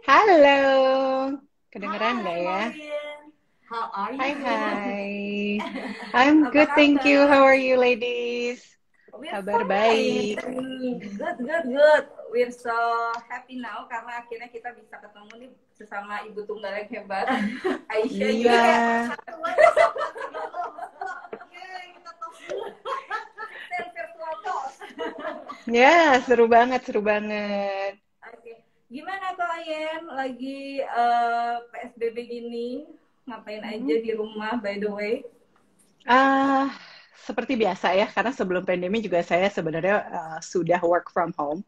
Halo, kedengeran nggak Hai ya? Maureen, how are Hai, you? hai. I'm Apa good, thank you. How kabar? are you, ladies? We're Kabar fine. baik. Good, good, good. We're so happy now karena akhirnya kita bisa ketemu nih sesama ibu tunggal yang hebat. Aisyah Iya, juga kayak persatuan sama kita tos dulu. Virtual tos. ya seru banget, seru banget. Oke. Gimana Kak Ayen? Lagi PSBB gini, ngapain aja Hmm. di rumah by the way? Ah, Seperti biasa ya, karena sebelum pandemi juga saya sebenarnya sudah work from home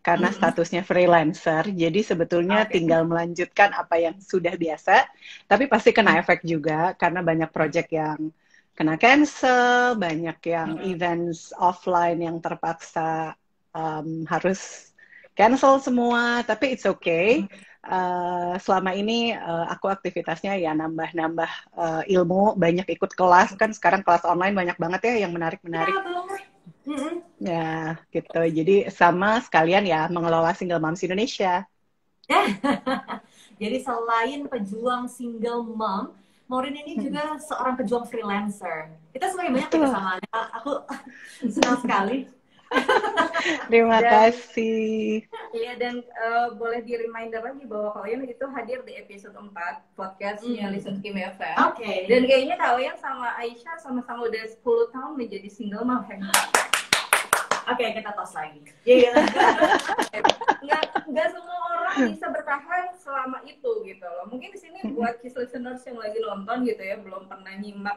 karena Mm-mm. statusnya freelancer. Jadi sebetulnya Oke. tinggal melanjutkan apa yang sudah biasa, tapi pasti kena efek juga karena banyak project yang kena cancel, banyak yang Mm-mm. events offline yang terpaksa harus cancel semua. Tapi it's okay. Selama ini aku aktivitasnya ya nambah-nambah ilmu, banyak ikut kelas kan sekarang kelas online banyak banget ya yang Ya, menarik-menarik. banget. Mm-mm. Ya, gitu. Jadi sama sekalian ya mengelola Single Moms Indonesia. Jadi selain pejuang single mom, Maureen ini Mm, juga seorang pejuang freelancer. Kita sebenarnya banyak ya betul. kesamaannya. Aku senang sekali. Terima Dan kasih. iya dan boleh di reminder lagi bahwa kalian itu hadir di episode 4 podcastnya Listen to Kim FM. Oke. Dan kayaknya kalian sama Aisyah sama-sama udah 10 tahun menjadi single mom. Oke, kita tos lagi. Iya. Nggak semua orang bisa bertahan selama itu gitu loh. Mungkin di sini buat kiss listeners yang lagi nonton gitu ya, belum pernah nyimak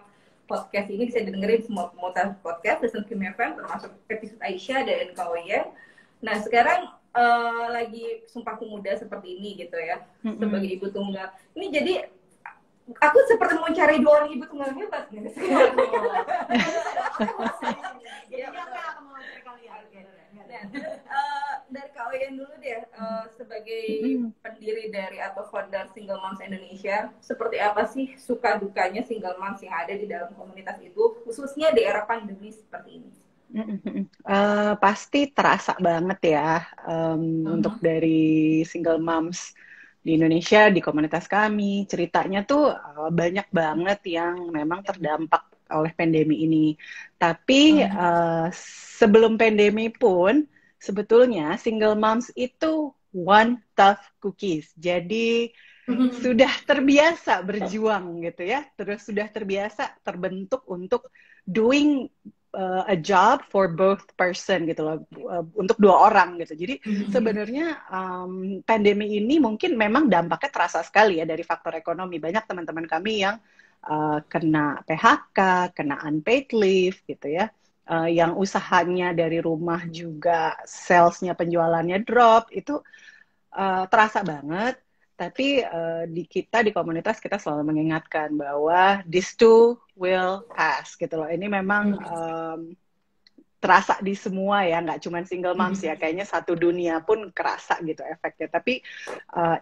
podcast ini, bisa didengerin semua podcast Listen Kim FM termasuk episode Aisyah dan Kaoyen. Nah sekarang lagi Sumpah Pemuda seperti ini gitu ya, sebagai ibu tunggal. Ini jadi aku seperti mau cari dua orang ibu tunggal hebat nih. Jadi apa yang akan mau cari kalian? Dan dari Kak Oyen dulu deh, sebagai pendiri dari atau founder Single Moms Indonesia, seperti apa sih suka dukanya single moms yang ada di dalam komunitas itu, khususnya di era pandemi seperti ini? Pasti terasa banget ya untuk dari single moms di Indonesia, di komunitas kami. Ceritanya tuh banyak banget yang memang terdampak oleh pandemi ini. Tapi sebelum pandemi pun, sebetulnya single moms itu one tough cookies. Jadi sudah terbiasa berjuang gitu ya, terus sudah terbiasa terbentuk untuk doing a job for both person gitu loh, untuk dua orang gitu. Jadi sebenarnya pandemi ini mungkin memang dampaknya terasa sekali ya dari faktor ekonomi. Banyak teman-teman kami yang kena PHK, kena unpaid leave gitu ya. Yang usahanya dari rumah juga salesnya penjualannya drop itu terasa banget. Tapi di komunitas kita selalu mengingatkan bahwa this too will pass gitu loh. Ini memang terasa di semua ya, nggak cuma single moms ya. Kayaknya satu dunia pun kerasa gitu efeknya. Tapi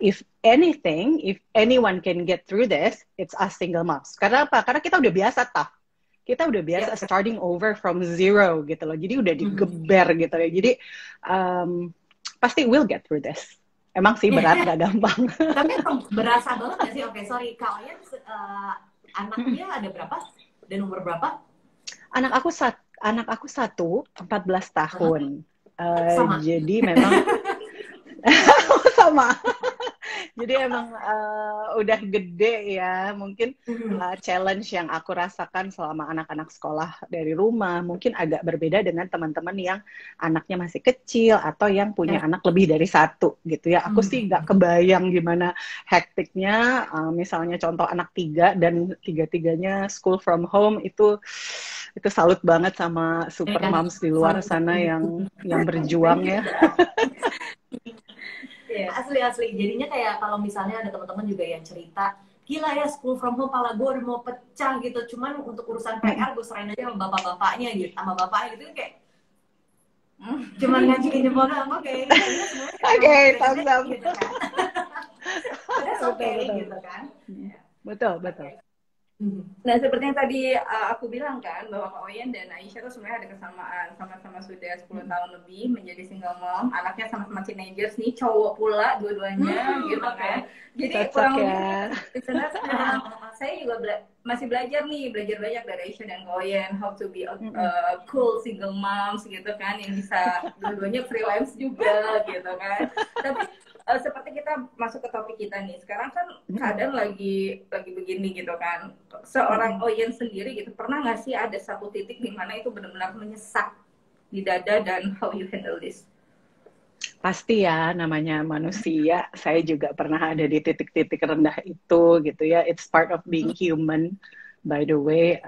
if anything, if anyone can get through this, it's us single moms. Karena apa? Karena kita udah biasa tough. Kita udah biasa starting over from zero gitu loh. Jadi udah digeber gitu ya. Jadi pasti we'll get through this. Emang sih berat, gak gampang. Tapi berasa banget gak sih? Oke, sorry, Kak Oyen anaknya ada berapa? Dan umur berapa? Anak aku satu, 14 tahun. Sama. Jadi memang sama. Jadi emang udah gede ya. Mungkin challenge yang aku rasakan selama anak-anak sekolah dari rumah mungkin agak berbeda dengan teman-teman yang anaknya masih kecil atau yang punya anak lebih dari satu gitu ya. Aku sih nggak kebayang gimana hektiknya. Misalnya contoh anak 3 dan tiga-tiganya school from home itu salut banget sama super moms di luar sana yang berjuang ya. Asli. Jadinya kayak kalau misalnya ada teman-teman juga yang cerita, gila ya school from home, pala gue udah mau pecah gitu. Cuman untuk urusan PR gue serahin aja sama bapak-bapaknya gitu, sama bapaknya gitu kayak cuman ngajuin jempol doang. Oke, thumbs up. Gitu kan. That's okay gitu kan. Betul. Nah, seperti yang tadi aku bilang kan, bahwa Kak Oyen dan Aisyah tuh sebenarnya ada kesamaan. Sama-sama sudah 10 tahun lebih menjadi single mom. Anaknya sama-sama teenagers nih, cowok pula dua-duanya gitu kan. Jadi Cocok kurang lebih ya. listeners, saya juga masih belajar nih, belajar banyak dari Aisyah dan Kak Oyen, how to be a cool single moms gitu kan, yang bisa dua-duanya freelance juga gitu kan. Tapi seperti kita masuk ke topik kita nih, sekarang kan keadaan lagi begini gitu kan. Seorang Oyen sendiri gitu, pernah nggak sih ada satu titik di mana itu benar-benar menyesak di dada, dan how you handle this? Pasti ya, namanya manusia. Saya juga pernah ada di titik-titik rendah itu gitu ya. It's part of being human. By the way,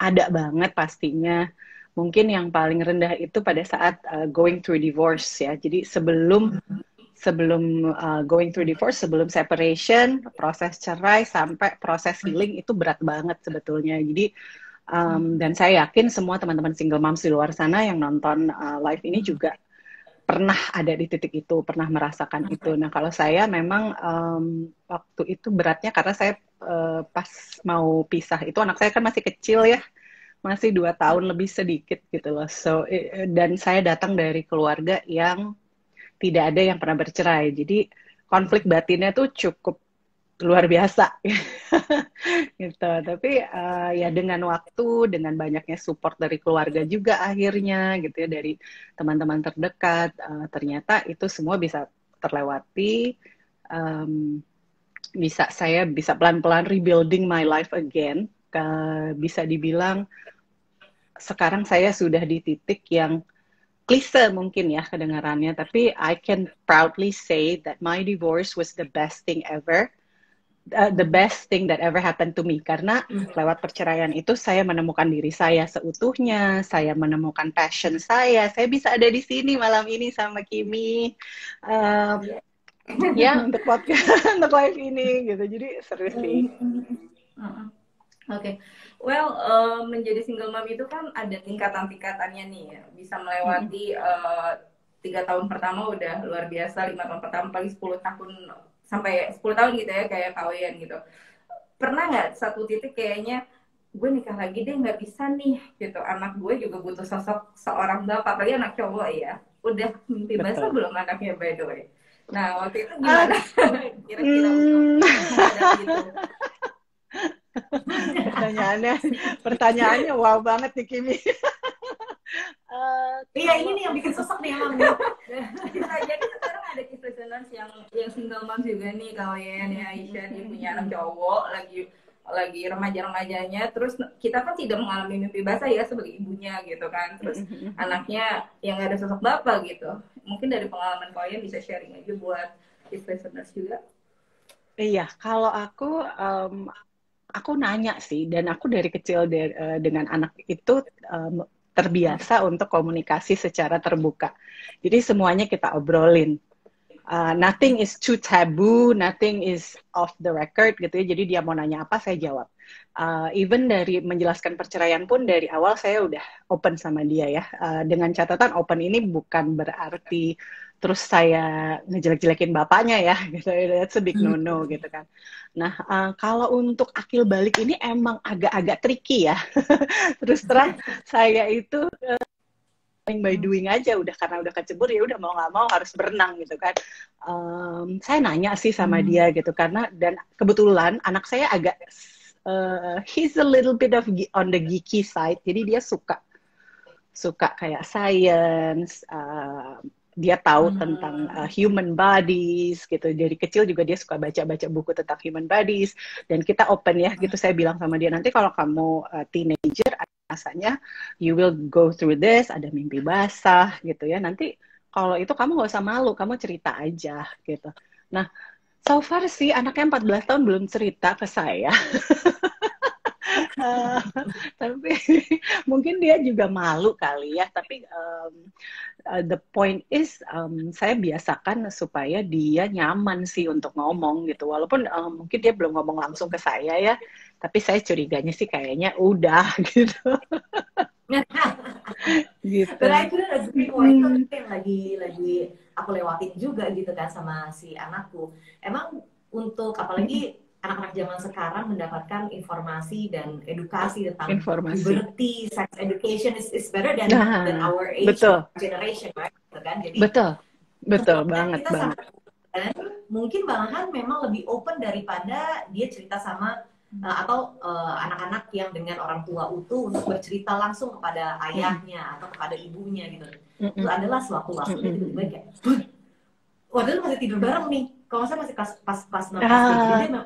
ada banget pastinya. Mungkin yang paling rendah itu pada saat going through divorce ya. Jadi sebelum going through divorce, sebelum separation, proses cerai sampai proses healing itu berat banget sebetulnya. Jadi dan saya yakin semua teman-teman single moms di luar sana yang nonton live ini juga pernah ada di titik itu, pernah merasakan itu. Nah, kalau saya memang waktu itu beratnya karena saya pas mau pisah itu anak saya kan masih kecil ya, masih 2 tahun lebih sedikit gitu loh. So dan saya datang dari keluarga yang tidak ada yang pernah bercerai, jadi konflik batinnya tuh cukup luar biasa gitu. Tapi ya dengan waktu, dengan banyaknya support dari keluarga juga akhirnya gitu ya, dari teman-teman terdekat, ternyata itu semua bisa terlewati. Saya bisa pelan-pelan rebuilding my life again. Bisa dibilang sekarang saya sudah di titik yang klise mungkin ya kedengarannya, tapi I can proudly say that my divorce was the best thing ever. The best thing that ever happened to me, karena lewat perceraian itu saya menemukan diri saya seutuhnya, saya menemukan passion saya bisa ada di sini malam ini sama Kimi, ya untuk podcast untuk live ini gitu, jadi seru sih. Oke, well, menjadi single mom itu kan ada tingkatan-tingkatannya nih ya. Bisa melewati 3 tahun pertama udah luar biasa, 5 tahun pertama, paling 10 tahun sampai 10 tahun gitu ya, kayak kawian gitu. Pernah nggak satu titik kayaknya gue nikah lagi deh, nggak bisa nih gitu. Anak gue juga butuh sosok seorang bapak, apalagi anak cowok ya. Udah mimpi basah Betul. belum anaknya, by the way? Nah, waktu itu gimana kira-kira untuk menghadapi itu? Pertanyaannya wow banget nih Kimi. Iya, ini nih yang bikin sesek nih emang nih. Bisa jadi sekarang ada listeners yang single mom juga nih, kalian ya, Aisyah dia punya anak cowok lagi remaja-remajanya, terus kita kan tidak mengalami mimpi basah ya sebagai ibunya gitu kan, terus anaknya yang gak ada sosok bapak gitu. Mungkin dari pengalaman kalian bisa sharing aja buat listeners juga. Iya, kalau aku nanya sih, dan aku dari kecil dengan anak itu terbiasa untuk komunikasi secara terbuka. Jadi semuanya kita obrolin. Nothing is too taboo, nothing is off the record gitu ya. Jadi dia mau nanya apa, saya jawab. Even dari menjelaskan perceraian pun dari awal saya udah open sama dia ya. Dengan catatan open ini bukan berarti terus saya ngejelek-jelekin bapaknya ya, gitu. That's a big no-no gitu kan. Nah, kalau untuk akil balik ini emang agak-agak tricky ya. Terus terang saya itu by doing aja, udah karena udah kecebur ya udah mau nggak mau harus berenang gitu kan. Saya nanya sih sama dia gitu, karena dan kebetulan anak saya agak he's a little bit of on the geeky side, jadi dia suka kayak science, dia tahu tentang human bodies gitu. Dari kecil juga dia suka baca-baca buku tentang human bodies, dan kita open ya gitu. Saya bilang sama dia, nanti kalau kamu teenager rasanya you will go through this, ada mimpi basah gitu ya. Nanti kalau itu kamu nggak usah malu, kamu cerita aja gitu. Nah, so far sih anaknya 14 tahun belum cerita ke saya. Tapi mungkin dia juga malu kali ya. Tapi the point is saya biasakan supaya dia nyaman sih untuk ngomong gitu. Walaupun mungkin dia belum ngomong langsung ke saya ya, tapi saya curiganya sih kayaknya udah gitu. Gitu. But I couldn't agree more. Itu yang lagi aku lewatin juga gitu kan sama si anakku. Emang untuk apalagi anak-anak zaman sekarang mendapatkan informasi dan edukasi tentang Informasi. puberty, sex education is better than Nah, our age betul, generation, right? Gitu kan? Jadi betul, betul sebenarnya banget kita banget. sangat mungkin malahan memang lebih open daripada dia cerita sama atau anak-anak yang dengan orang tua utuh untuk bercerita langsung kepada ayahnya atau kepada ibunya gitu. Itu adalah suatu waktu dia tiba-tiba kayak, waktu itu masih tidur bareng nih. Kalau saya masih pas 6 SD, jadi dia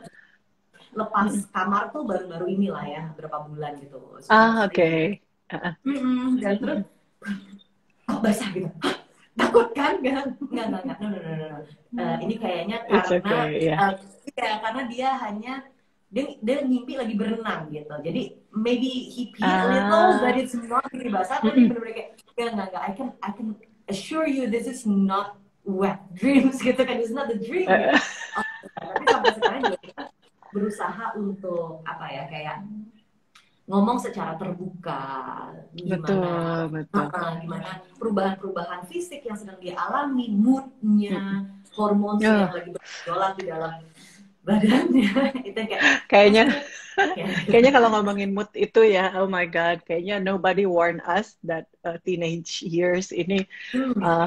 lepas kamar tuh baru-baru inilah ya, berapa bulan gitu. Oke. Dan terus, kok basah gitu? Takut kan? Enggak. No. Ini kayaknya It's karena okay, yeah. ya, karena dia hanya dia ngimpi lagi berenang gitu. Jadi maybe he peed a little, but it's not really basah. Tapi bener-bener kayak enggak. I can assure you this is not wet dreams gitu kan. It's not the dream. Gitu. Tapi sampai sekarang juga kita berusaha untuk apa ya, kayak ngomong secara terbuka gimana gimana perubahan-perubahan fisik yang sedang dia alami, moodnya, hormonnya yang lagi bergejolak di dalam badannya. Itu kayaknya kalau ngomongin mood itu ya, oh my god, kayaknya nobody warn us that teenage years ini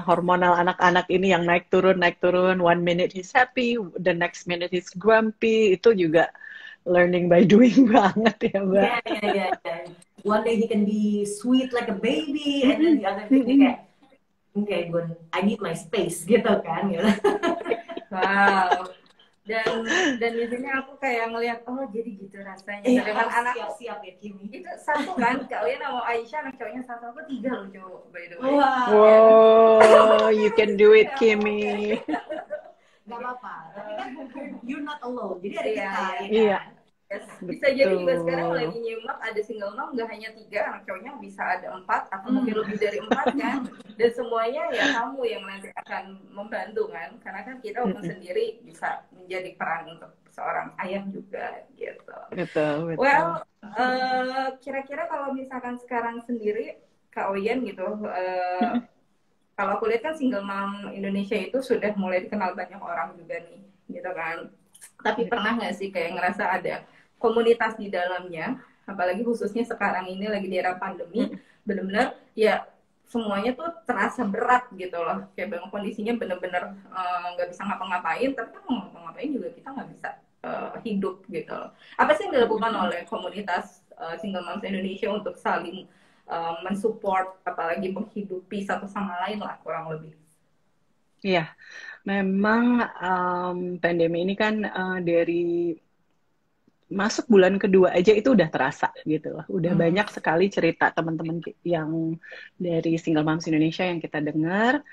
hormonal anak-anak ini yang naik turun. 1 minute he's happy, the next minute he's grumpy. Itu juga learning by doing banget ya, Mbak. Yeah. One day he can be sweet like a baby, and then the other day dia kayak, I need my space gitu kan. Gitu. Wow. Dan di sini aku kayak ngelihat, oh jadi gitu rasanya. Dengan anak siap ya Kimi. Itu satu kan, kalian sama Aisyah anak cowoknya satu, aku 3 loh cowok, by the way. Wow, you can do it, Kimi. Gak apa-apa, tapi kan you're not alone, jadi ada kita. Iya. Yes. Bisa jadi juga sekarang lagi nyimak ada single mom nggak hanya 3, anak cowoknya bisa ada 4 atau mungkin lebih dari 4 kan, dan semuanya ya kamu yang nanti akan membantu kan, karena kan kita walaupun sendiri bisa menjadi peran untuk seorang ayah juga gitu. Betul. Well, kira-kira kalau misalkan sekarang sendiri Kak Oyen gitu, kalau aku lihat kan single mom Indonesia itu sudah mulai dikenal banyak orang juga nih, gitu kan. Tapi pernah nggak sih kayak ngerasa ada komunitas di dalamnya, apalagi khususnya sekarang ini lagi di era pandemi, benar-benar ya semuanya tuh terasa berat gitu loh, kayak memang kondisinya benar-benar nggak bisa ngapa-ngapain, tapi kan mau ngapa-ngapain juga kita nggak bisa hidup gitu loh. Apa sih yang dilakukan oleh komunitas single moms Indonesia untuk saling mensupport, apalagi menghidupi satu sama lain lah kurang lebih? Iya, memang pandemi ini kan dari masuk bulan kedua aja itu udah terasa gitu loh. Udah banyak sekali cerita teman-teman yang dari Single Moms Indonesia yang kita dengar.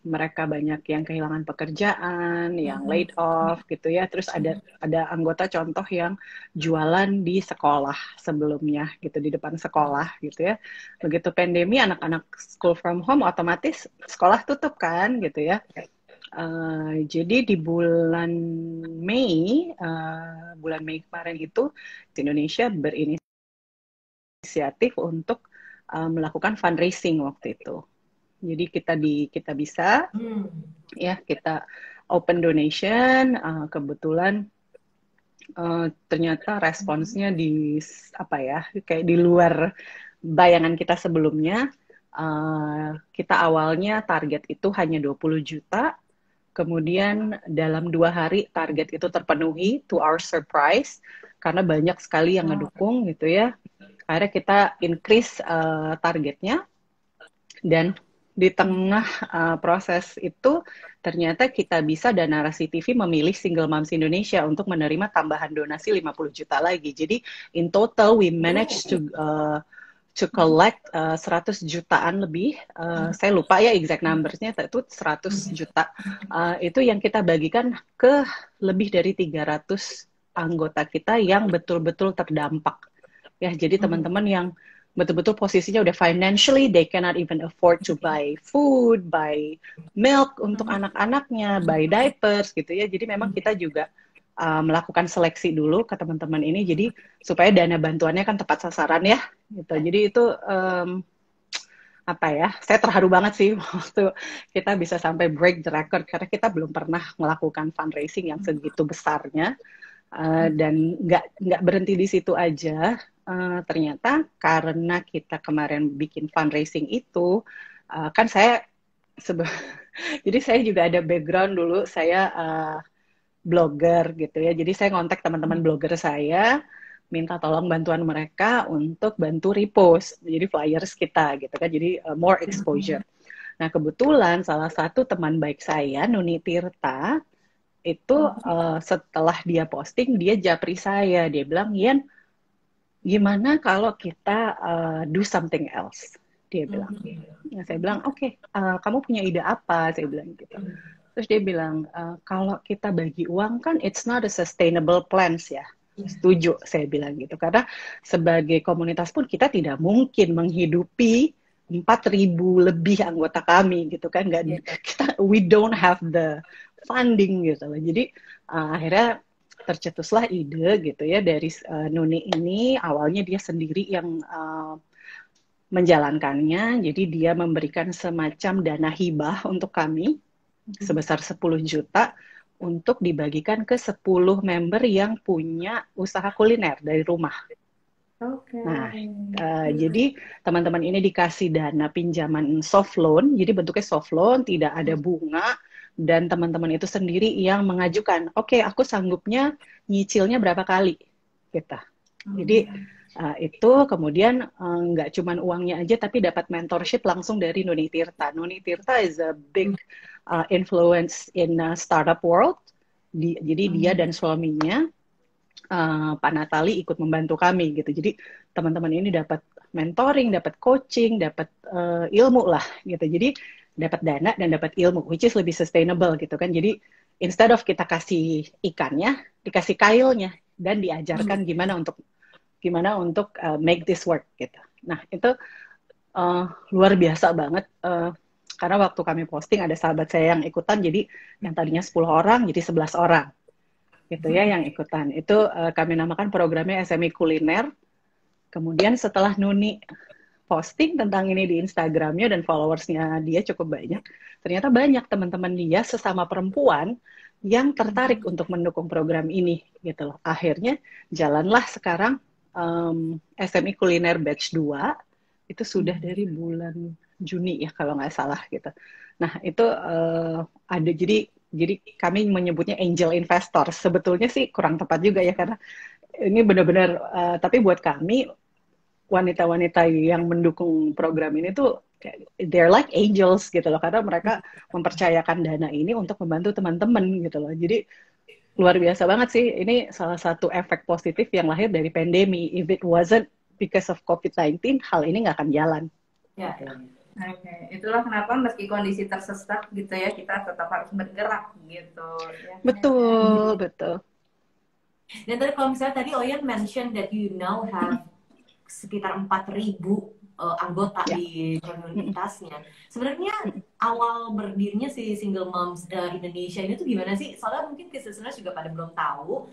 Mereka banyak yang kehilangan pekerjaan, yang laid off gitu ya. Terus ada anggota contoh yang jualan di sekolah sebelumnya gitu, di depan sekolah gitu ya. Begitu pandemi, anak-anak school from home, otomatis sekolah tutup kan gitu ya. Jadi di bulan Mei kemarin itu di Indonesia berinisiatif untuk melakukan fundraising waktu itu. Jadi kita bisa ya kita open donation, kebetulan ternyata responsnya di apa ya, kayak di luar bayangan kita sebelumnya. Kita awalnya target itu hanya 20 juta. Kemudian dalam 2 hari target itu terpenuhi, to our surprise, karena banyak sekali yang ngedukung gitu ya. Akhirnya kita increase targetnya, dan di tengah proses itu ternyata kita bisa, dan Narasi TV memilih Single Moms Indonesia untuk menerima tambahan donasi 50 juta lagi. Jadi in total we managed to collect 100 jutaan lebih, saya lupa ya exact numbersnya, itu 100 juta. Itu yang kita bagikan ke lebih dari 300 anggota kita yang betul-betul terdampak. Ya, jadi teman-teman yang betul-betul posisinya udah financially, they cannot even afford to buy food, buy milk untuk anak-anaknya, buy diapers gitu ya. Jadi memang kita juga melakukan seleksi dulu ke teman-teman ini, jadi supaya dana bantuannya kan tepat sasaran ya gitu. Jadi itu apa ya, saya terharu banget sih waktu kita bisa sampai break the record, karena kita belum pernah melakukan fundraising yang segitu besarnya. Dan nggak berhenti di situ aja. Ternyata karena kita kemarin bikin fundraising itu, kan saya jadi saya juga ada background dulu, saya blogger gitu ya. Jadi saya ngontak teman-teman blogger saya, minta tolong bantuan mereka untuk bantu repost, jadi flyers kita gitu kan. Jadi more exposure. Nah kebetulan salah satu teman baik saya, Nuni Tirta, itu setelah dia posting, dia japri saya, dia bilang, Yan, gimana kalau kita do something else? Dia bilang. Nah, saya bilang, oke, kamu punya ide apa? Saya bilang gitu. Terus dia bilang, kalau kita bagi uang kan it's not a sustainable plans ya. Setuju, saya bilang gitu. Karena sebagai komunitas pun kita tidak mungkin menghidupi 4.000 lebih anggota kami gitu kan. We don't have the funding gitu loh. Jadi akhirnya tercetuslah ide gitu ya dari Nuni ini. Awalnya dia sendiri yang menjalankannya. Jadi dia memberikan semacam dana hibah untuk kami sebesar 10 juta untuk dibagikan ke 10 member yang punya usaha kuliner dari rumah. Nah, jadi teman-teman ini dikasih dana pinjaman soft loan. Jadi bentuknya soft loan, tidak ada bunga. Dan teman-teman itu sendiri yang mengajukan, oke, aku sanggupnya nyicilnya berapa kali, gitu. Jadi itu kemudian nggak cuma uangnya aja, tapi dapat mentorship langsung dari Nuni Tirta. Nuni Tirta is a big influence in startup world. Jadi dia dan suaminya, Pak Natali, ikut membantu kami gitu. Jadi teman-teman ini dapat mentoring, dapat coaching, dapat ilmu lah gitu. Jadi dapat dana dan dapat ilmu, which is lebih sustainable gitu kan. Jadi instead of kita kasih ikannya, dikasih kailnya dan diajarkan gimana untuk make this work gitu. Nah itu luar biasa banget. Karena waktu kami posting ada sahabat saya yang ikutan, jadi yang tadinya 10 orang jadi 11 orang gitu ya yang ikutan. Itu kami namakan programnya SME Kuliner. Kemudian setelah Nuni posting tentang ini di Instagramnya dan followersnya dia cukup banyak, ternyata banyak teman-teman dia sesama perempuan yang tertarik untuk mendukung program ini gitu loh. Akhirnya jalanlah sekarang SME Kuliner Batch 2, itu sudah dari bulan Juni ya kalau nggak salah gitu. Nah itu ada, jadi kami menyebutnya angel investor. Sebetulnya sih kurang tepat juga ya, karena ini benar-benar tapi buat kami wanita-wanita yang mendukung program ini tuh they're like angels gitu loh, karena mereka mempercayakan dana ini untuk membantu teman-teman gitu loh. Jadi luar biasa banget sih, ini salah satu efek positif yang lahir dari pandemi. If it wasn't because of COVID-19, hal ini nggak akan jalan. Ya. Oke, itulah kenapa meski kondisi tersesak gitu ya, kita tetap harus bergerak gitu. Ya. Betul, betul. Dan tadi kalau misalnya tadi Oyan mention that you now have sekitar 4.000 anggota di komunitasnya. Sebenarnya awal berdirinya si Single Moms Indonesia ini tuh gimana sih? Soalnya mungkin listeners juga pada belum tahu.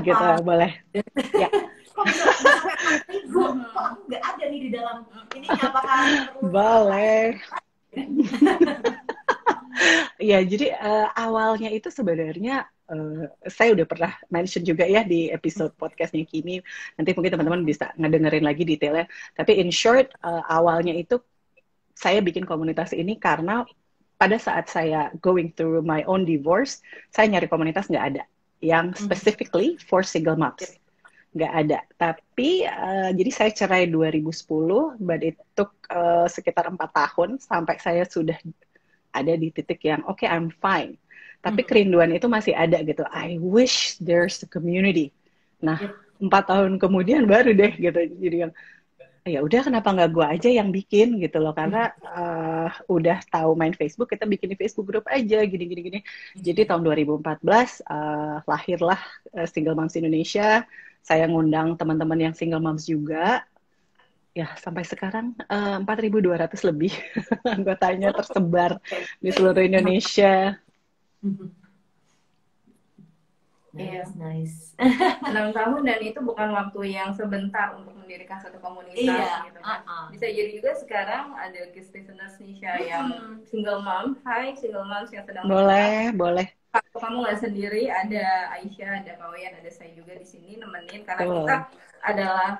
Gitu, boleh. Ya. Kok bisa sampai 4.000? Kok aku nggak ada nih di dalam ini? Apakah boleh? Ya, jadi awalnya itu sebenarnya saya udah pernah mention juga ya di episode podcastnya Kimi. Nanti mungkin teman-teman bisa ngedengerin lagi detailnya. Tapi in short, awalnya itu saya bikin komunitas ini karena pada saat saya going through my own divorce, saya nyari komunitas nggak ada yang specifically for single moms. Nggak ada. Tapi jadi saya cerai 2010, but it took sekitar 4 tahun sampai saya sudah ada di titik yang oke, I'm fine. Tapi kerinduan itu masih ada gitu. I wish there's a community. Nah, 4 tahun kemudian baru deh gitu. Jadi yang ya udah, kenapa nggak gue aja yang bikin gitu loh. Karena udah tahu main Facebook, kita bikin di Facebook group aja gini. Jadi tahun 2014 lahirlah Single Moms Indonesia. Saya ngundang teman-teman yang single moms juga. Ya, sampai sekarang 4.200 lebih anggotanya tersebar di seluruh Indonesia. Iya, nice. 6 tahun, dan itu bukan waktu yang sebentar untuk mendirikan satu komunitas gitu kan. Bisa jadi juga sekarang ada guest listeners Nisha yang single mom. Hai single moms yang sedang boleh. kamu nggak sendiri, ada Aisyah, ada Kawayan, ada saya juga di sini nemenin karena Betul. kita adalah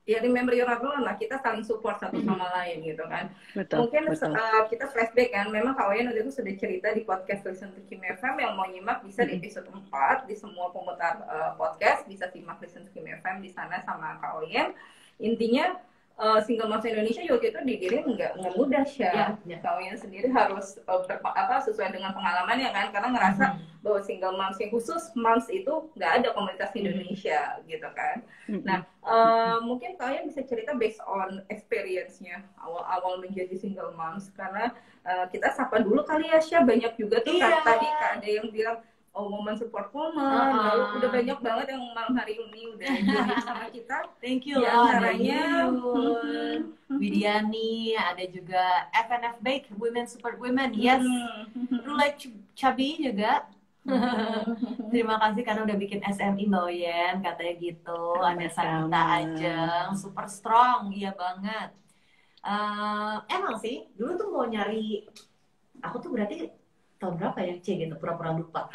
ya remember you're not alone lah, kita saling support satu sama lain gitu kan. Betul, Mungkin betul. kita flashback kan, memang Kawayan waktu itu sudah cerita di podcast Listen to Kim FM, yang mau nyimak bisa di episode 4 di semua pemutar podcast, bisa simak Listen to Kim FM di sana sama Kawayan. Intinya single moms Indonesia juga itu didirikan nggak mudah sih. Kawayan sendiri harus sesuai dengan pengalamannya kan, karena ngerasa bahwa single moms yang khusus moms itu nggak ada komunitas Indonesia gitu kan. Nah mungkin kalian bisa cerita based on experience-nya awal-awal menjadi single moms, karena kita sapa dulu kali ya Syah, banyak juga tuh tadi ada yang bilang woman support woman, lalu udah banyak banget yang malam hari ini udah join sama kita. Thank you. Di antaranya Widiani, ada juga FNF Bake, Women Support Women, yes. Rulek Chubby juga. Terima kasih karena udah bikin SMI Mbak Oyen, katanya gitu. Ada Sanita Ajeng, super strong, iya banget. Emang sih, dulu tuh mau nyari, aku tuh berarti tahun berapa ya C gitu, pura-pura lupa.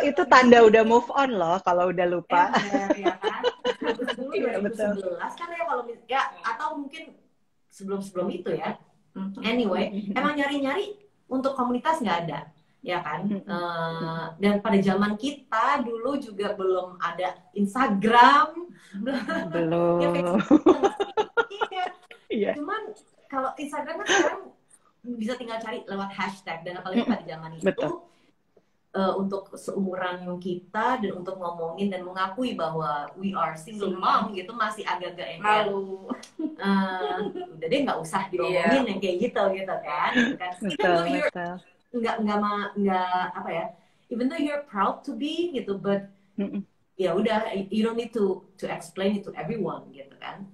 Itu tanda udah move on loh kalau udah lupa. Ya kan? Dulu 2011 kan ya, kalau ya, atau mungkin sebelum itu ya. Anyway, emang nyari-nyari untuk komunitas nggak ada, ya kan? Dan pada zaman kita dulu juga belum ada Instagram, belum. Ya, Iya. Cuman kalau Instagram kan sekarang bisa tinggal cari lewat hashtag, dan apalagi pada zaman itu untuk seumuran kita dan untuk ngomongin dan mengakui bahwa we are single mom gitu masih agak-agak malu. Udah deh nggak usah diomongin yang kayak gitu kan. Betul. Nggak apa ya, even though you're proud to be gitu, but ya udah, you don't need to explain it to everyone gitu kan.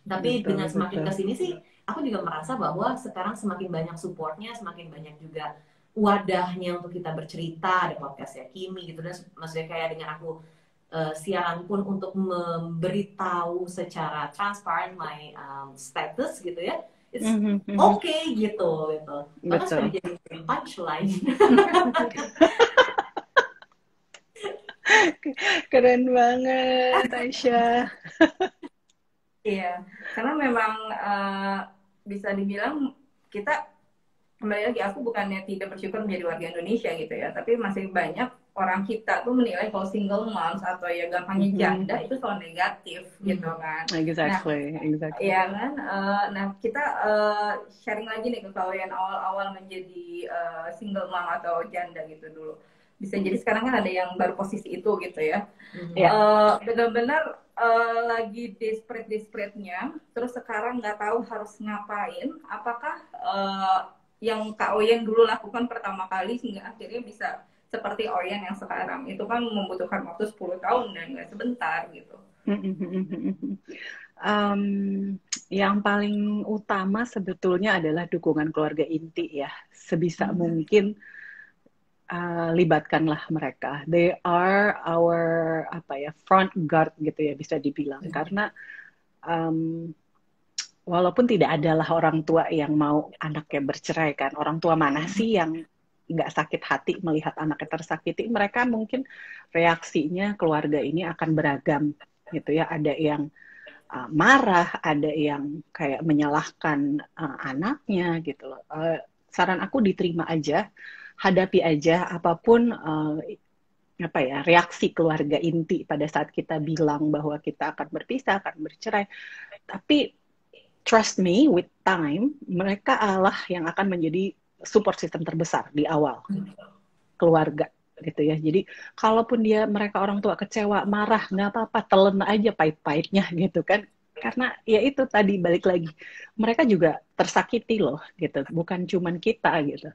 Tapi dengan semakin kesini sih, aku juga merasa bahwa sekarang semakin banyak supportnya, semakin banyak juga wadahnya untuk kita bercerita. Ada podcastnya Kimi gitu, dan maksudnya kayak dengan aku siaran pun untuk memberitahu secara transparent my status gitu ya, it's okay gitu. Bahkan sudah jadi punchline. Keren banget Aisyah. Iya, karena memang bisa dibilang kita, kembali lagi, aku bukannya tidak bersyukur menjadi warga Indonesia gitu ya, tapi masih banyak orang kita tuh menilai kalau single moms atau ya gampangnya janda itu selalu negatif gitu kan. Exactly. Iya kan. Nah kita sharing lagi nih ke kalian awal-awal menjadi single mom atau janda gitu dulu. Bisa jadi sekarang kan ada yang baru posisi itu gitu ya. Benar-benar lagi desperate-nya, terus sekarang nggak tahu harus ngapain. Apakah yang Kak Oyen dulu lakukan pertama kali sehingga akhirnya bisa seperti Oyen yang sekarang, itu kan membutuhkan waktu 10 tahun dan nggak sebentar gitu. Yang paling utama sebetulnya adalah dukungan keluarga inti ya. Sebisa mungkin libatkanlah mereka. They are our front guard gitu ya, bisa dibilang. Karena walaupun tidak adalah orang tua yang mau anaknya bercerai kan, orang tua mana sih yang nggak sakit hati melihat anaknya tersakiti? Mereka mungkin reaksinya keluarga ini akan beragam gitu ya. Ada yang marah, ada yang kayak menyalahkan anaknya gitu loh. Saran aku diterima aja, hadapi aja apapun reaksi keluarga inti pada saat kita bilang bahwa kita akan berpisah, akan bercerai. Tapi trust me, with time mereka Allah yang akan menjadi support system terbesar di awal keluarga gitu ya. Jadi kalaupun mereka orang tua kecewa, marah, nggak apa-apa, telan aja pahit-pahitnya gitu kan. Karena ya itu tadi, balik lagi, mereka juga tersakiti loh gitu, bukan cuman kita gitu.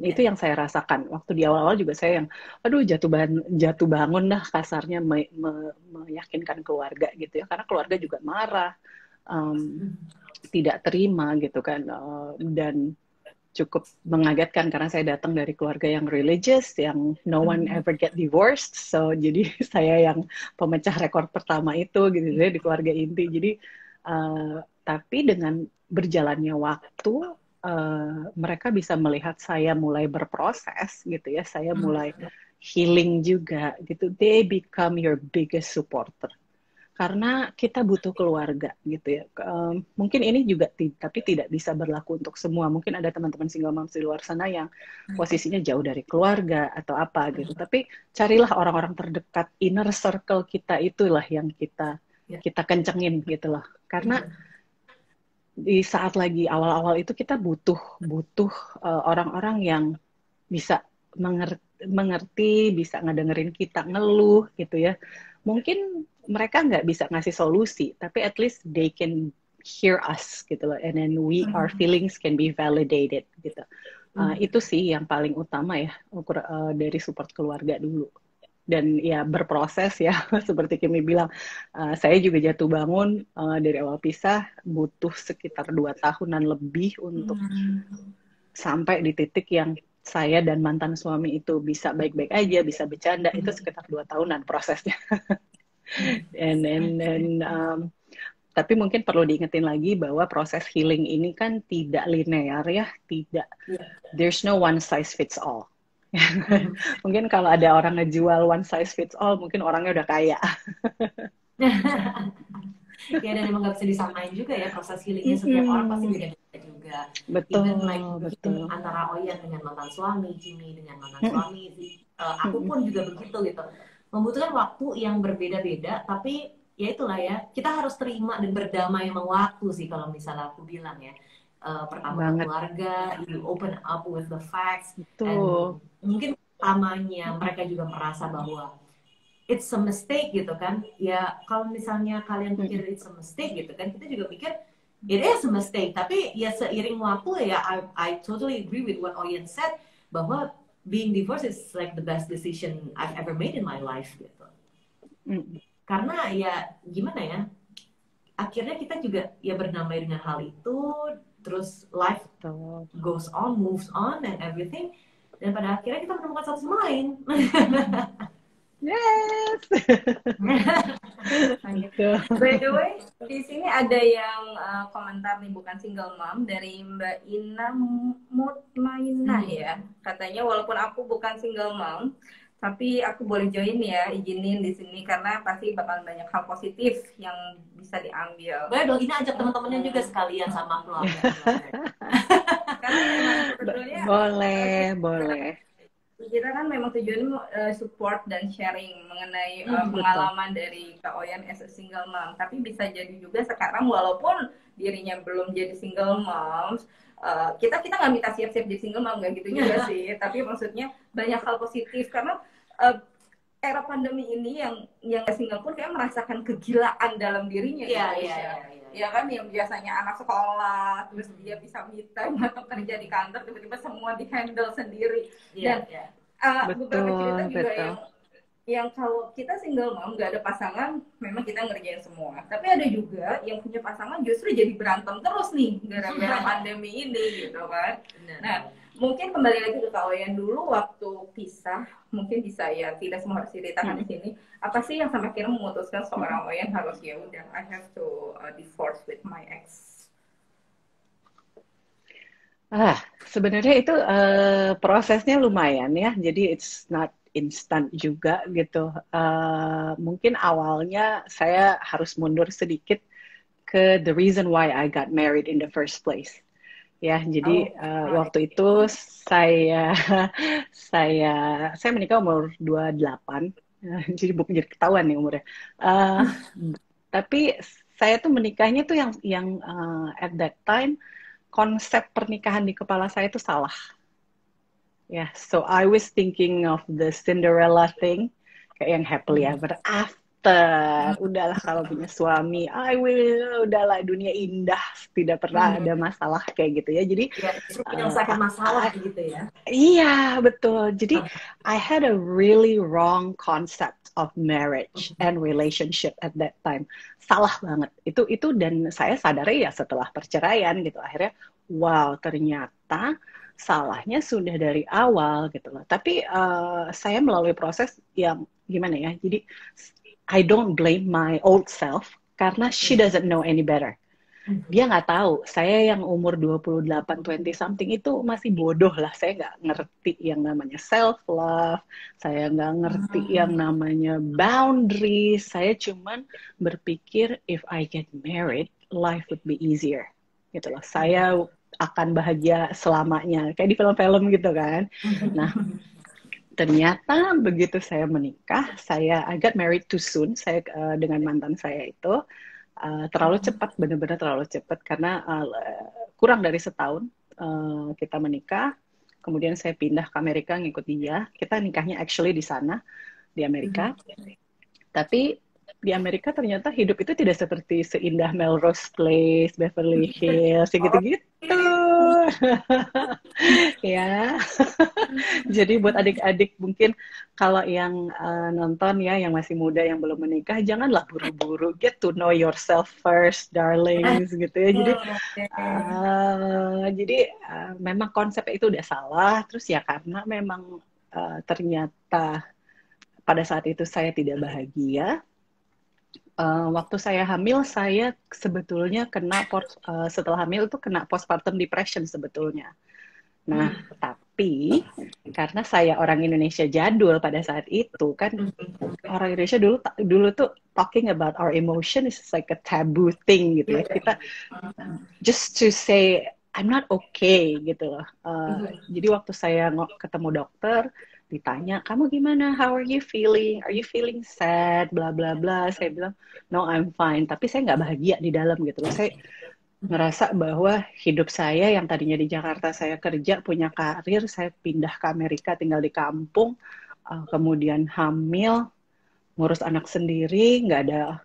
Itu yang saya rasakan waktu di awal-awal juga. Saya yang aduh jatuh bangun dah kasarnya meyakinkan keluarga gitu ya, karena keluarga juga marah, tidak terima gitu kan, dan cukup mengagetkan karena saya datang dari keluarga yang religious, yang no one ever get divorced, so jadi saya yang pemecah rekor pertama itu gitu ya di keluarga inti. Jadi tapi dengan berjalannya waktu mereka bisa melihat saya mulai berproses gitu ya, saya mulai healing juga gitu. They become your biggest supporter. Karena kita butuh keluarga gitu ya. Mungkin ini juga tapi tidak bisa berlaku untuk semua. Mungkin ada teman-teman single moms di luar sana yang posisinya jauh dari keluarga atau apa gitu. Tapi carilah orang-orang terdekat, inner circle kita itulah yang kita kencengin gitu loh. Karena di saat lagi awal-awal itu kita butuh orang-orang yang bisa mengerti, bisa ngedengerin kita ngeluh gitu ya. Mungkin mereka nggak bisa ngasih solusi, tapi at least they can hear us gitu loh, and then our feelings can be validated gitu. Itu sih yang paling utama ya dari support keluarga dulu. Dan ya berproses ya, seperti Kimi bilang, saya juga jatuh bangun dari awal pisah, butuh sekitar 2 tahunan lebih untuk sampai di titik yang saya dan mantan suami itu bisa baik-baik aja, bisa bercanda, itu sekitar 2 tahunan prosesnya. Tapi mungkin perlu diingetin lagi bahwa proses healing ini kan tidak linear ya, there's no one size fits all. Mungkin kalau ada orang ngejual one size fits all, mungkin orangnya udah kaya. Ya, dan emang gak bisa disamain juga ya proses healingnya, setiap orang pasti beda-beda juga. Betul, Even antara Oyan dengan mantan suami, Jimmy dengan mantan suami, aku pun juga begitu gitu. Membutuhkan waktu yang berbeda-beda, tapi ya itulah ya, kita harus terima dan berdamai sama waktu sih kalau misalnya aku bilang ya. Pertama keluarga, you open up with the facts, and mungkin pertamanya mereka juga merasa bahwa it's a mistake gitu kan. Ya kalau misalnya kalian pikir it's a mistake gitu kan, kita juga pikir it is a mistake. Tapi ya seiring waktu ya, I totally agree with what Oyen said, bahwa being divorced is like the best decision I've ever made in my life gitu. Karena ya gimana ya, akhirnya kita juga ya berdamai dengan hal itu, terus life goes on, moves on and everything, dan pada akhirnya kita menemukan satu sama lain. Yes. By the way, di sini ada yang komentar nih, bukan single mom, dari Mbak Ina Mutmainah ya. Katanya walaupun aku bukan single mom, tapi aku boleh join ya, izinin di sini karena pasti bakal banyak hal positif yang bisa diambil. Boleh dong, ini ajak teman-temannya juga sekalian sama keluarga. Karena memang sebetulnya boleh. Kita kan memang tujuannya support dan sharing mengenai pengalaman dari Kak Oyan as a single mom. Tapi bisa jadi juga sekarang walaupun dirinya belum jadi single mom, kita nggak minta siap-siap jadi single mom, nggak gitu juga sih. Tapi maksudnya banyak hal positif karena era pandemi ini yang single pun kayak merasakan kegilaan dalam dirinya. Ya kan, yang biasanya anak sekolah terus dia bisa me time atau kerja di kantor, tiba-tiba semua di handle sendiri. Dan beberapa cerita juga yang kalau kita single mom nggak ada pasangan, memang kita ngerjain semua. Tapi ada juga yang punya pasangan justru jadi berantem terus nih gara-gara pandemi ini gitu kan. Nah, mungkin kembali lagi ke Kak Oyan dulu waktu pisah, mungkin bisa ya, tidak semua harus ceritakan di sini. Apa sih yang sampai akhirnya memutuskan seorang Oyan harus ya udah I have to divorce with my ex? Sebenarnya itu prosesnya lumayan ya. Jadi it's not instant juga gitu. Mungkin awalnya saya harus mundur sedikit ke the reason why I got married in the first place. Ya, jadi waktu itu saya menikah umur 28, jadi bukan jadi ketahuan nih umurnya. Tapi saya tuh menikahnya tuh yang at that time konsep pernikahan di kepala saya itu salah. Ya, so I was thinking of the Cinderella thing, kayak yang happily ever after. Udahlah kalau punya suami, udahlah dunia indah, tidak pernah ada masalah kayak gitu ya. Jadi menyelesaikan masalah gitu ya. Iya, betul. Jadi I had a really wrong concept of marriage and relationship at that time. Salah banget. Itu dan saya sadari ya setelah perceraian gitu. Akhirnya wow, ternyata salahnya sudah dari awal gitu loh. Tapi saya melalui proses yang gimana ya. Jadi I don't blame my old self karena she doesn't know any better. dia nggak tahu. Saya yang umur 28, 20 something itu masih bodoh lah. Saya nggak ngerti yang namanya self love. Saya nggak ngerti yang namanya boundaries. Saya cuman berpikir if I get married, life would be easier. Gitu loh. Saya akan bahagia selamanya. Kayak di film-film gitu kan. Nah, ternyata begitu saya menikah, I got married too soon. Saya dengan mantan saya itu terlalu cepat, benar-benar terlalu cepat karena kurang dari setahun kita menikah. Kemudian saya pindah ke Amerika ngikut dia. Kita nikahnya actually di sana, di Amerika. Tapi di Amerika ternyata hidup itu tidak seperti seindah Melrose Place, Beverly Hills, gitu-gitu. Ya. Jadi buat adik-adik mungkin kalau yang nonton ya, yang masih muda, yang belum menikah, janganlah buru-buru. Get to know yourself first, darlings, gitu ya. Jadi memang konsep itu udah salah. Terus ya karena memang ternyata pada saat itu saya tidak bahagia. Waktu saya hamil, saya sebetulnya setelah hamil itu kena postpartum depression sebetulnya. Nah, tapi karena saya orang Indonesia jadul pada saat itu kan, orang Indonesia dulu tuh talking about our emotion is like a taboo thing gitu ya. Kita just to say I'm not okay gitu loh. Jadi waktu saya ketemu dokter, ditanya, kamu gimana? How are you feeling? Are you feeling sad? Bla bla bla. Saya bilang, no, I'm fine. Tapi saya nggak bahagia di dalam gitu loh. Saya ngerasa bahwa hidup saya yang tadinya di Jakarta, saya kerja, punya karir, saya pindah ke Amerika, tinggal di kampung, kemudian hamil, ngurus anak sendiri, nggak ada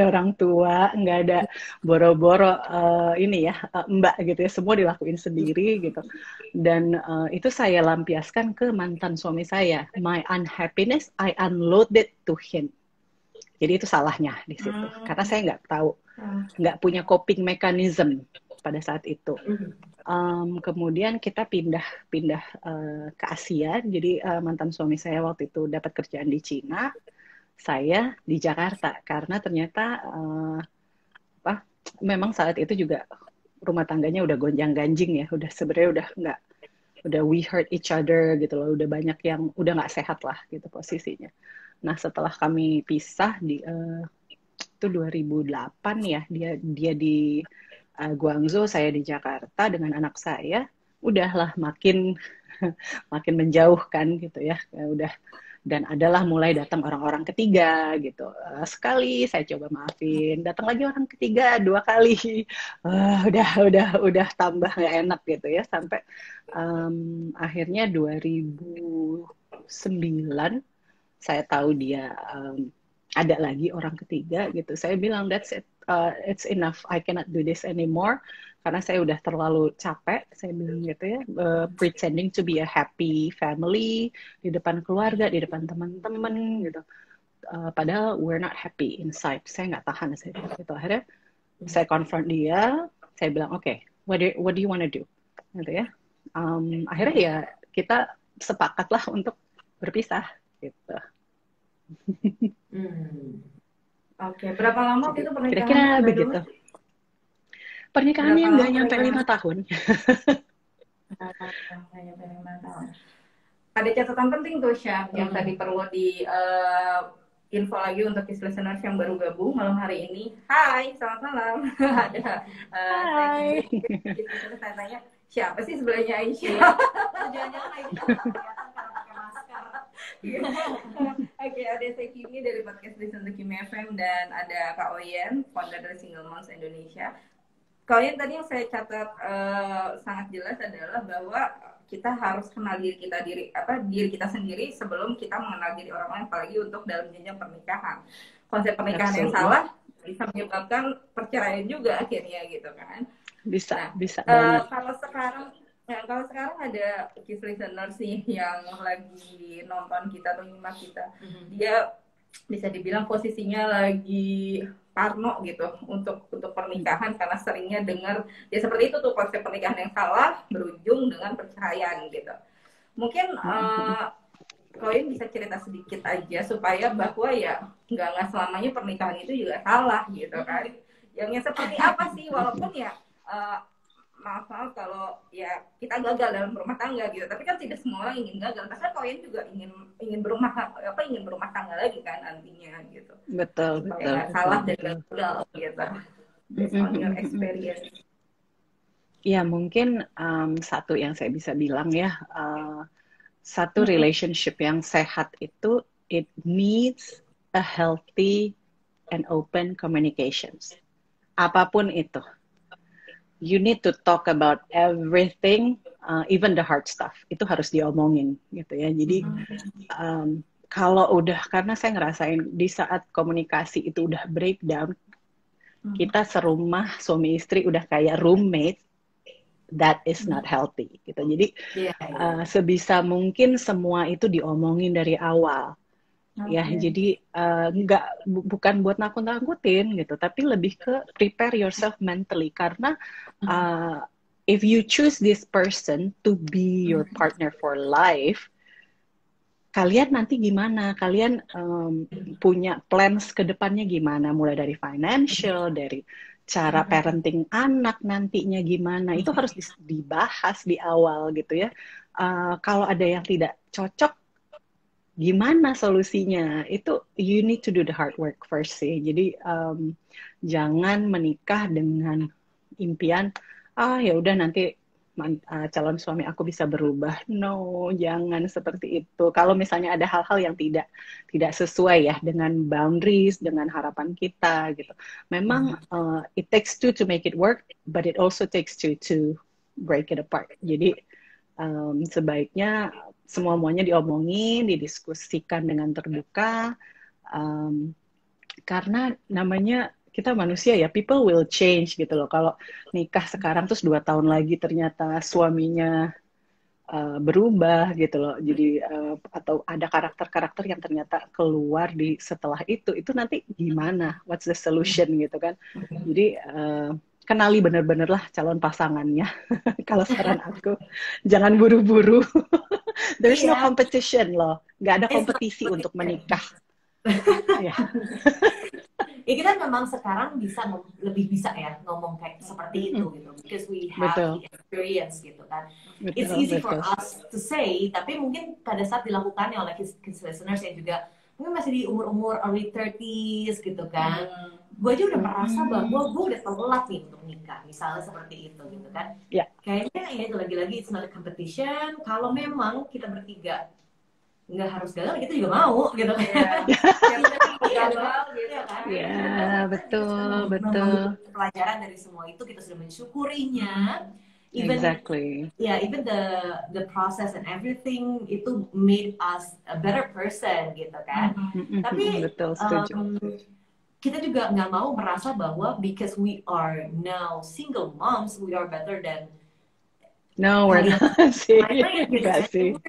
orang tua, nggak ada boro-boro mbak gitu ya, semua dilakuin sendiri gitu. Dan itu saya lampiaskan ke mantan suami saya. My unhappiness, I unloaded to him. Jadi itu salahnya di situ, karena saya nggak tahu, nggak punya coping mechanism pada saat itu. Kemudian kita pindah ke Asia. Jadi mantan suami saya waktu itu dapat kerjaan di Cina, saya di Jakarta, karena ternyata memang saat itu juga rumah tangganya udah gonjang-ganjing ya, sebenarnya udah we hurt each other gitu loh, udah banyak yang udah nggak sehat lah gitu posisinya. Nah setelah kami pisah itu 2008 ya, dia di Guangzhou, saya di Jakarta dengan anak saya, udahlah makin menjauhkan gitu ya, udah. Dan adalah mulai datang orang-orang ketiga gitu. Sekali saya coba maafin, datang lagi orang ketiga 2 kali. Udah tambah nggak enak gitu ya, sampai akhirnya 2009 saya tahu dia ada lagi orang ketiga gitu. Saya bilang that's it, it's enough, I cannot do this anymore. Karena saya udah terlalu capek, saya bilang gitu ya, pretending to be a happy family di depan keluarga, di depan teman-teman gitu. Padahal we're not happy inside. Saya nggak tahan, saya bilang gitu. Akhirnya saya confront dia, saya bilang okay, what do you want to do, gitu ya. Akhirnya ya kita sepakatlah untuk berpisah gitu. Oke, berapa lama itu pernikahan? Kira-kira begitu. Pernikahannya nggak nyampe 5 tahun. Ada catatan penting tuh, Syah, yang tadi perlu di info lagi untuk listeners yang baru gabung malam hari ini. Hai, selamat malam. Ada Hai. Saya tanya, siapa sih sebelahnya Aisyah? Jangan-jangan Aisyah kelihatan karena pakai masker. Oke, ada saya Kimi dari podcast Listen to Kimi FM, dan ada Kak Oyen, founder dari Single Moms Indonesia. Kalian tadi yang saya catat sangat jelas adalah bahwa kita harus kenal diri kita sendiri sebelum kita mengenal diri orang lain, apalagi untuk dalam jenjang pernikahan. Konsep pernikahan yang salah bisa menyebabkan perceraian juga akhirnya gitu kan. Bisa banget. Kalau sekarang ada kids listeners nih yang lagi nonton kita atau nyimak kita, dia bisa dibilang posisinya lagi parno gitu untuk pernikahan, karena seringnya dengar ya seperti itu tuh, konsep pernikahan yang salah berujung dengan perceraian gitu. Mungkin kalian bisa cerita sedikit aja supaya bahwa ya nggak selamanya pernikahan itu juga salah gitu kan. yang seperti apa sih, walaupun ya maaf kalau ya kita gagal dalam rumah tangga gitu, tapi kan tidak semua orang ingin gagal, pasti kalian juga ingin berumah tangga lagi kan nantinya gitu, Betul, supaya betul, nggak salah dan betul. gagal gitu, based on your experience. Ya, mungkin satu yang saya bisa bilang ya, satu relationship yang sehat itu, it needs a healthy and open communications. Apapun itu. You need to talk about everything, even the hard stuff. Itu harus diomongin gitu ya. Jadi kalau udah, karena saya ngerasain di saat komunikasi itu udah breakdown, kita serumah suami istri udah kayak roommate, that is not healthy gitu. Jadi sebisa mungkin semua itu diomongin dari awal. Ya, jadi bukan buat nakut-nakutin gitu, tapi lebih ke prepare yourself mentally, karena if you choose this person to be your partner for life, kalian nanti gimana? Kalian punya plans ke depannya gimana? Mulai dari financial, dari cara parenting anak nantinya gimana? Itu harus dibahas di awal gitu ya. Kalau ada yang tidak cocok, gimana solusinya? Itu you need to do the hard work first sih. Jadi jangan menikah dengan impian ya udah nanti calon suami aku bisa berubah. No, jangan seperti itu. Kalau misalnya ada hal-hal yang tidak sesuai ya dengan boundaries, dengan harapan kita gitu. Memang it takes two to make it work, but it also takes two to break it apart. Jadi sebaiknya semuanya diomongin, didiskusikan dengan terbuka, karena namanya kita manusia ya, people will change gitu loh. Kalau nikah sekarang terus 2 tahun lagi ternyata suaminya berubah gitu loh, jadi atau ada karakter-karakter yang ternyata keluar di setelah itu nanti gimana? What's the solution gitu kan? Jadi kenali bener-bener lah calon pasangannya. Kalau saran aku, jangan buru-buru. There's no competition loh. Nggak ada kompetisi untuk menikah. Ya kita memang sekarang lebih bisa ya ngomong kayak seperti itu gitu. Because we have the experience gitu kan. It's easy for us to say, tapi mungkin pada saat dilakukannya oleh kids listeners yang juga mungkin masih di umur-umur early 30s gitu kan. Gue aja udah merasa bahwa gue udah telat nih untuk nikah, misalnya seperti itu gitu kan. Kayaknya ya itu lagi-lagi it's not a competition. Kalau memang kita bertiga nggak harus gagal, kita juga mau gitu kan. Betul. Pelajaran dari semua itu kita sudah mensyukurinya. Even even the process and everything itu made us a better person gitu kan. Tapi betul, setuju. Kita juga nggak mau merasa bahwa because we are now single moms, we are better than we're not sih.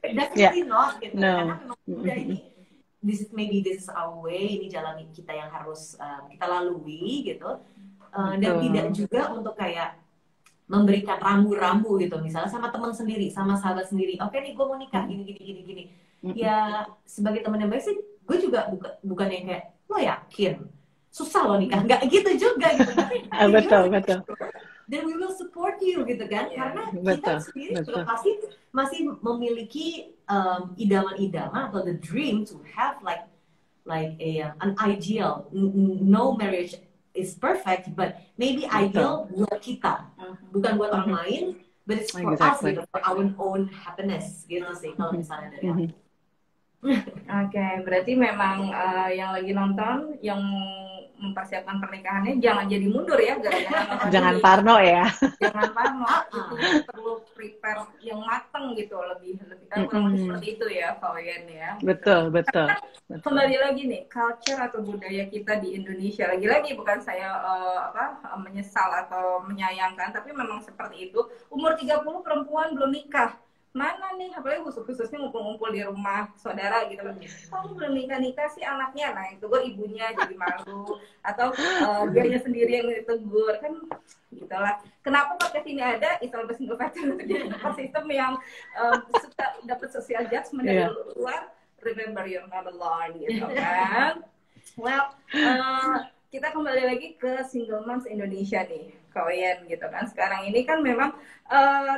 Definitely not gitu. Karena memang udah ini, this is our way, ini jalan kita yang harus kita lalui gitu. Dan tidak juga untuk kayak memberikan rambu-rambu gitu, misalnya sama teman sendiri, sama sahabat sendiri. Oke nih, gue mau nikah gini. Ya sebagai teman yang baik sih, gue juga bukan yang kayak lo yakin susah lo nikah, nggak gitu juga gitu. Tapi betul. Dan we will support you gitu kan, karena kita sendiri juga pasti masih memiliki idaman-idaman atau the dream to have like an ideal. No marriage is perfect, but maybe ideal buat kita, bukan buat orang lain, but it's for us gitu, for our own happiness gitu sih kalau misalnya dari aku. Oke, berarti memang yang lagi nonton, yang mempersiapkan pernikahannya jangan jadi mundur ya, gara-gara jangan parno ya. Jangan parno, itu perlu prepare yang matang gitu, lebih kurang lebih seperti itu ya, Fawian ya. Betul. Kembali lagi nih, culture atau budaya kita di Indonesia, lagi-lagi bukan saya menyesal atau menyayangkan, tapi memang seperti itu. Umur 30 perempuan belum nikah. Mana nih, apalagi khususnya ngumpul-ngumpul di rumah saudara gitu, kamu belum nikah sih anaknya, nah itu gue ibunya jadi malu, atau dianya sendiri yang ditegur kan, gitulah. Kenapa podcast ini ada? It's all about single pattern, untuk jadi ekosistem yang suka dapat social judgment dari luar. Remember you're not alone gitu kan. Well, kita kembali lagi ke Single Moms Indonesia nih, kalian gitu kan. Sekarang ini kan memang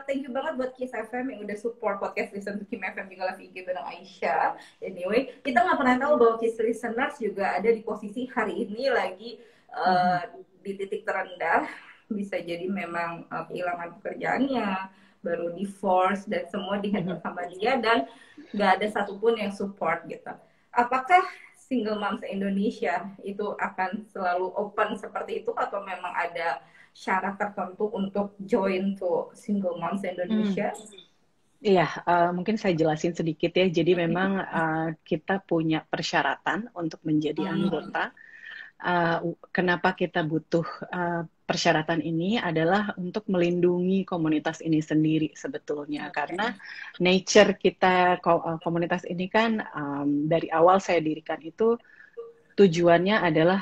thank you banget buat Kiss FM yang udah support podcast Listen to Kim FM juga live IG bareng Aisyah. Anyway, kita nggak pernah tahu bahwa Kiss Listeners juga ada di posisi hari ini lagi di titik terendah. Bisa jadi memang kehilangan pekerjaannya, baru divorce dan semua dihandle sama dia dan nggak ada satupun yang support gitu. Apakah Single Moms Indonesia itu akan selalu open seperti itu atau memang ada syarat tertentu untuk join to Single Moms Indonesia? Iya, mungkin saya jelasin sedikit ya. Jadi memang kita punya persyaratan untuk menjadi anggota. Kenapa kita butuh persyaratan ini adalah untuk melindungi komunitas ini sendiri sebetulnya. Karena nature kita, komunitas ini kan dari awal saya dirikan itu tujuannya adalah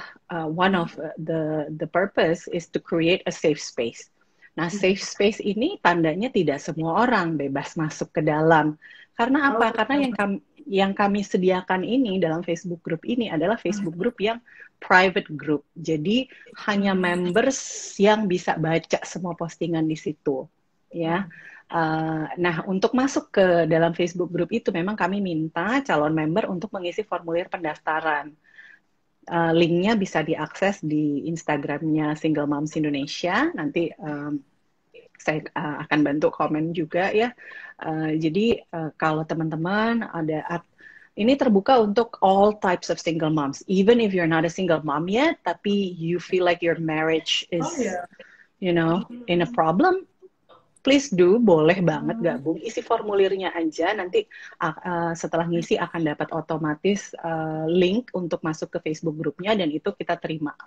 one of the purpose is to create a safe space. Nah, safe space ini tandanya tidak semua orang bebas masuk ke dalam. Karena apa? Karena yang kami sediakan ini dalam Facebook group ini adalah Facebook group yang private group. Jadi hanya members yang bisa baca semua postingan di situ, ya. Nah, untuk masuk ke dalam Facebook group itu memang kami minta calon member untuk mengisi formulir pendaftaran. Linknya bisa diakses di Instagramnya Single Moms Indonesia. Nanti saya akan bantu komen juga ya. Jadi kalau teman-teman ada, ini terbuka untuk all types of single moms. Even if you're not a single mom yet, tapi you feel like your marriage is, you know, in a problem, please do, boleh banget gabung. Isi formulirnya aja, nanti setelah ngisi akan dapat otomatis link untuk masuk ke Facebook grupnya, dan itu kita terima.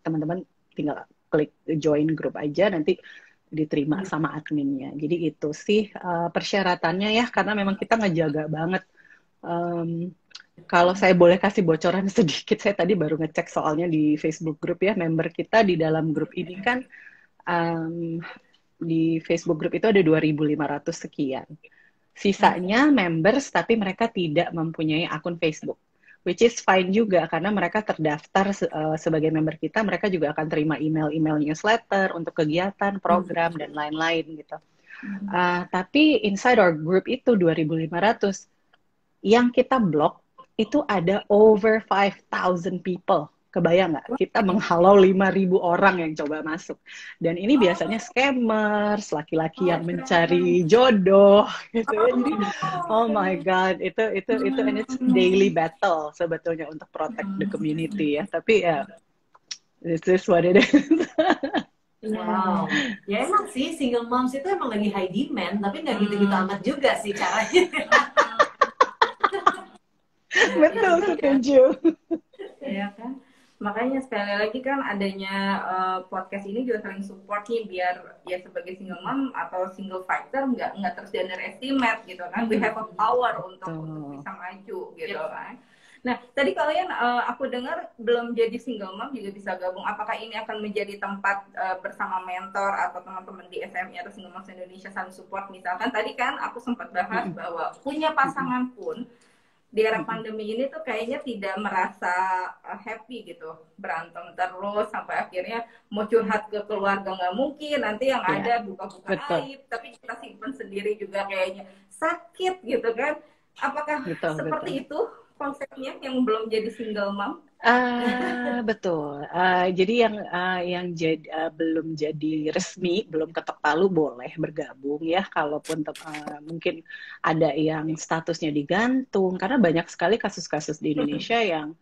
Teman-teman tinggal klik join grup aja, nanti diterima sama adminnya. Jadi itu sih persyaratannya ya, karena memang kita ngejaga banget. Kalau saya boleh kasih bocoran sedikit, saya tadi baru ngecek soalnya di Facebook group ya, member kita di dalam grup ini kan di Facebook group itu ada 2.500 sekian. Sisanya members tapi mereka tidak mempunyai akun Facebook, which is fine juga karena mereka terdaftar sebagai member kita, mereka juga akan terima email newsletter untuk kegiatan, program dan lain-lain gitu. Tapi inside our group itu 2.500 yang kita blok itu ada over 5,000 people. Kebayang nggak? Kita menghalau 5.000 orang yang coba masuk. Dan ini biasanya scammers, laki-laki yang mencari jodoh, gitu ya. Jadi, oh my God, itu and it's daily battle sebetulnya untuk protect the community ya. Tapi ya, this is what it is. Wow, ya emang sih single moms itu emang lagi high demand, tapi nggak gitu-gitu amat juga sih caranya. Betul, setuju. Ya kan, makanya sekali lagi kan adanya podcast ini juga saling support nih, biar ya sebagai single mom atau single fighter nggak terus underestimate gitu kan. We have a power untuk bisa maju gitu kan. Nah, tadi kalian aku dengar belum jadi single mom juga bisa gabung. Apakah ini akan menjadi tempat bersama mentor atau teman-teman di SMI atau Single Moms Indonesia saling support? Misalkan tadi kan aku sempat bahas bahwa punya pasangan pun di era pandemi ini tuh kayaknya tidak merasa happy gitu, berantem terus sampai akhirnya mau curhat ke keluarga nggak mungkin, nanti yang ada buka-buka aib, tapi kita simpen sendiri juga kayaknya sakit gitu kan. Apakah seperti itu konsepnya yang belum jadi single mom? Betul. Jadi yang belum jadi resmi, belum ketok palu boleh bergabung ya. Kalaupun mungkin ada yang statusnya digantung, karena banyak sekali kasus-kasus di Indonesia yang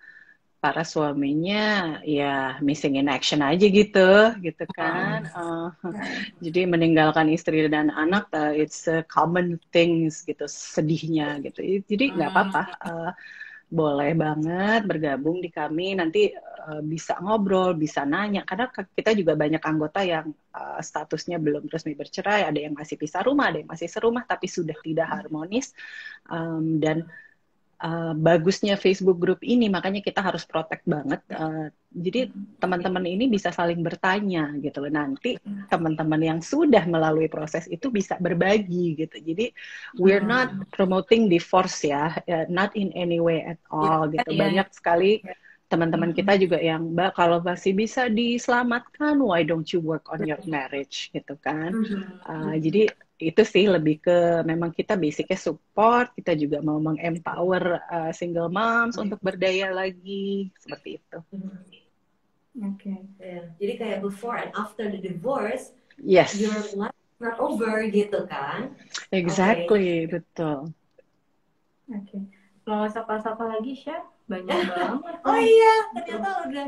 para suaminya ya missing in action aja gitu kan. Jadi meninggalkan istri dan anak, it's a common things gitu, sedihnya gitu. Jadi nggak apa-apa. Boleh banget bergabung di kami, nanti bisa ngobrol, bisa nanya, karena kita juga banyak anggota yang statusnya belum resmi bercerai, ada yang masih pisah rumah, ada yang masih serumah tapi sudah tidak harmonis, dan bagusnya Facebook group ini, makanya kita harus protect banget. Jadi teman-teman ini bisa saling bertanya gitu loh. Nanti teman-teman yang sudah melalui proses itu bisa berbagi gitu. Jadi we're not promoting divorce ya, not in any way at all gitu. Banyak sekali teman-teman kita juga yang, Mbak, kalau masih bisa diselamatkan, why don't you work on your marriage gitu kan. Jadi itu sih lebih ke memang kita basicnya support, kita juga mau mengempower single moms untuk berdaya lagi, seperti itu. Oke. Jadi kayak before and after the divorce, Yes, your life is not over gitu kan. exactly, betul. Oke. Mau sapa-sapa lagi, Syah? Banyak banget. Oh iya, ternyata udah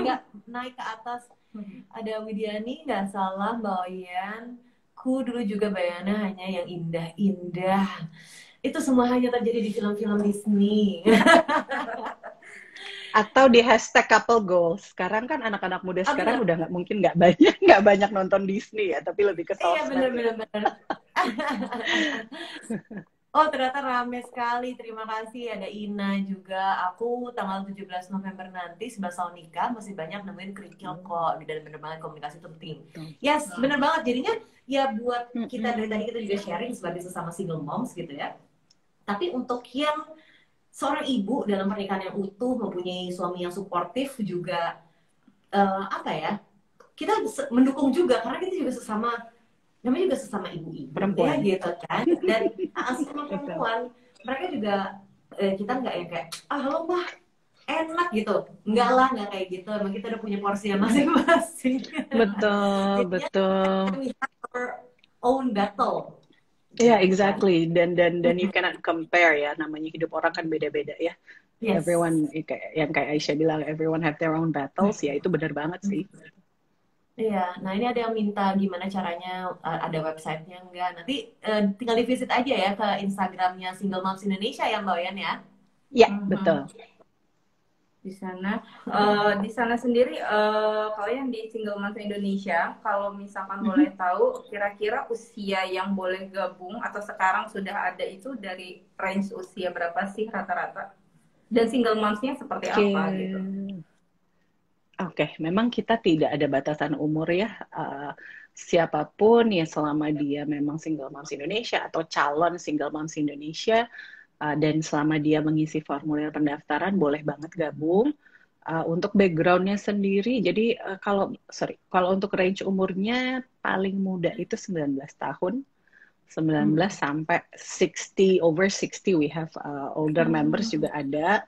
nggak naik ke atas. Ada Widiani, nggak salah, Mbak Oyen. Ku dulu juga Bayana hanya yang indah-indah. Itu semua hanya terjadi di film-film Disney. Atau di hashtag couple goals. Sekarang kan anak-anak muda sekarang udah nggak banyak nonton Disney ya, tapi lebih ke Iya, sosmed. bener-bener. Oh, ternyata rame sekali. Terima kasih. Ada Ina juga. Aku tanggal 17 November nanti 11 tahun nikah, masih banyak nemuin kerikil kok. Dan bener banget komunikasi penting. Yes, bener banget. Jadinya ya buat kita dari tadi kita juga sharing sebagai sesama single moms gitu ya. Tapi untuk yang seorang ibu dalam pernikahan yang utuh, mempunyai suami yang suportif juga, apa ya, kita mendukung juga. Karena kita juga namanya juga sesama ibu-ibu perempuan ya gitu kan, dan sesama perempuan mereka juga kita nggak yang kayak lo mah enak gitu, nggak kayak gitu, emang kita udah punya porsinya masing-masing. betul. We have our own battle. Yeah, exactly. Dan you cannot compare ya, namanya hidup orang kan beda-beda ya. Yes. Everyone yang kayak Aisyah bilang, everyone have their own battles, ya itu benar banget sih. Iya, nah ini ada yang minta gimana caranya, ada websitenya enggak? Nanti tinggal di visit aja ya ke Instagramnya Single Moms Indonesia ya Mbak Oyen ya? Iya, betul. Di sana sendiri, kalau yang di Single Moms Indonesia, kalau misalkan boleh tahu, kira-kira usia yang boleh gabung atau sekarang sudah ada itu dari range usia berapa sih rata-rata? Dan single moms-nya seperti apa gitu? Oke, memang kita tidak ada batasan umur ya. Siapapun ya selama dia memang single moms Indonesia atau calon single moms Indonesia dan selama dia mengisi formulir pendaftaran boleh banget gabung. Untuk backgroundnya sendiri, jadi kalau untuk range umurnya paling muda itu 19 tahun. 19 sampai 60, over 60 we have older members juga ada.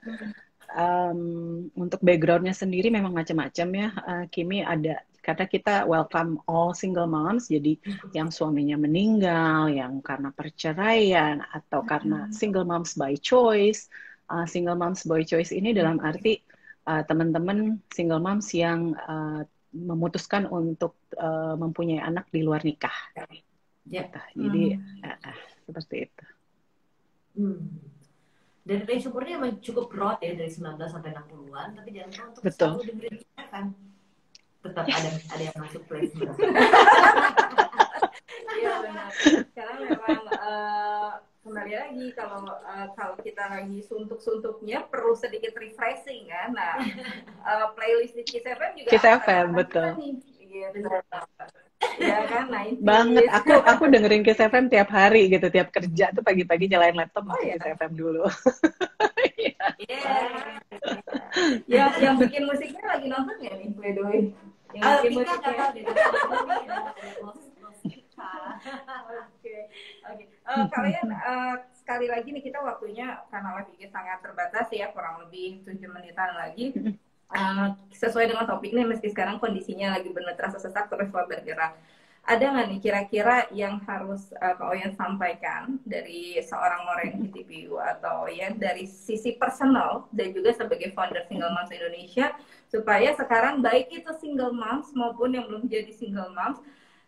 Untuk backgroundnya sendiri memang macam-macam ya, Kimi, ada karena kita welcome all single moms, jadi yang suaminya meninggal, yang karena perceraian atau karena single moms by choice. Single moms by choice ini dalam arti teman-teman single moms yang memutuskan untuk mempunyai anak di luar nikah. Jadi seperti itu. Dan range umurnya emang cukup broad ya, dari 19 sampai 60-an, tapi jangan lupa untuk betul. selalu dengerin kita kan. Tetap ada yang masuk placement. Iya benar. Karena memang kembali lagi kalau kita lagi suntuk-suntuknya perlu sedikit refreshing kan. Nah, playlist di Kiss FM juga Kiss FM, betul. Iya, ya kan, banget. Aku dengerin Kiss FM tiap hari gitu, tiap kerja tuh pagi-pagi nyalain laptop masuk Kiss FM dulu. Ya, yang bikin musiknya lagi nonton ya nih, by the way. Yang bikin musiknya. Oke. Kalian sekali lagi nih, kita waktunya karena live IG sangat terbatas ya, kurang lebih 7 menitan lagi. Sesuai dengan topiknya, meski sekarang kondisinya lagi benar terasa sesak terus bergerak. Ada nggak nih kira-kira yang harus Kak Oyen sampaikan dari seorang Moren HTPU atau Oyen dari sisi personal dan juga sebagai founder Single Moms Indonesia, supaya sekarang baik itu single moms maupun yang belum jadi single moms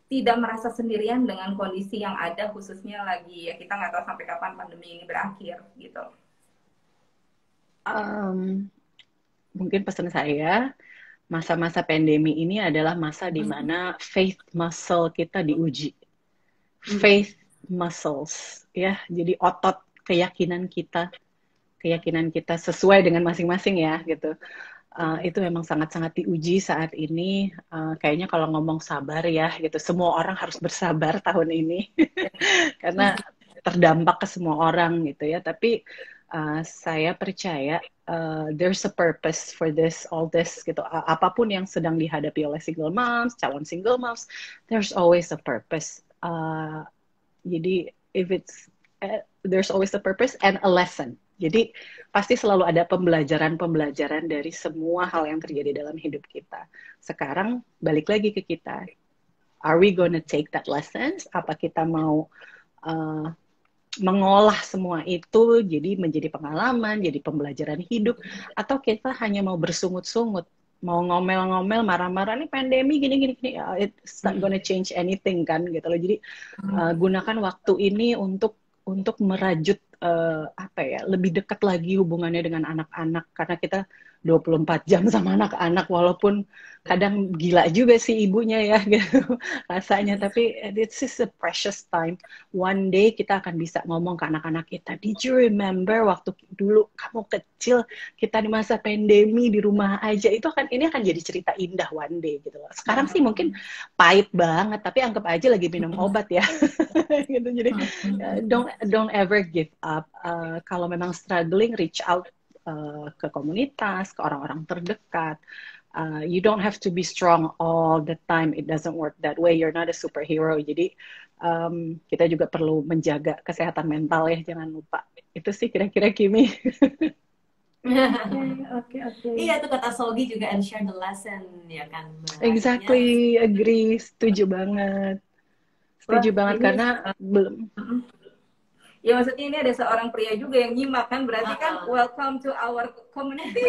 tidak merasa sendirian dengan kondisi yang ada, khususnya lagi ya kita nggak tahu sampai kapan pandemi ini berakhir gitu. Mungkin pesan saya, masa-masa pandemi ini adalah masa di mana faith muscle kita diuji. Faith muscles, ya. Jadi otot keyakinan kita sesuai dengan masing-masing ya, gitu. Itu memang sangat-sangat diuji saat ini. Kayaknya kalau ngomong sabar ya, gitu. Semua orang harus bersabar tahun ini, karena terdampak ke semua orang gitu ya. Tapi Saya percaya there's a purpose for this, all this gitu. Apapun yang sedang dihadapi oleh single moms, calon single moms, there's always a purpose. Jadi if it's there's always a purpose and a lesson. Jadi pasti selalu ada pembelajaran dari semua hal yang terjadi dalam hidup kita. Sekarang balik lagi ke kita. Are we gonna take that lessons? Apa kita mau mengolah semua itu jadi menjadi pengalaman, jadi pembelajaran hidup, atau kita hanya mau bersungut-sungut, mau ngomel-ngomel, marah-marah, nih pandemi gini, it's not gonna change anything kan gitu loh. Jadi gunakan waktu ini untuk merajut lebih dekat lagi hubungannya dengan anak-anak, karena kita 24 jam sama anak-anak, walaupun kadang gila juga sih ibunya ya gitu rasanya, tapi this is a precious time. One day kita akan bisa ngomong ke anak-anak kita, did you remember waktu dulu kamu kecil, kita di masa pandemi di rumah aja, ini akan jadi cerita indah one day gitu loh. Sekarang sih mungkin pahit banget, tapi anggap aja lagi minum obat ya gitu. Jadi don't ever give up. Kalau memang struggling, reach out ke komunitas, ke orang-orang terdekat. You don't have to be strong all the time. It doesn't work that way. You're not a superhero. Jadi kita juga perlu menjaga kesehatan mental ya, jangan lupa. Itu sih kira-kira Kimi. Oke. Iya, itu kata Sogi juga, and share the lesson ya kan. Exactly, agree, setuju banget. Karena belum. Ya maksudnya ini ada seorang pria juga yang nyimak kan, berarti kan welcome to our community.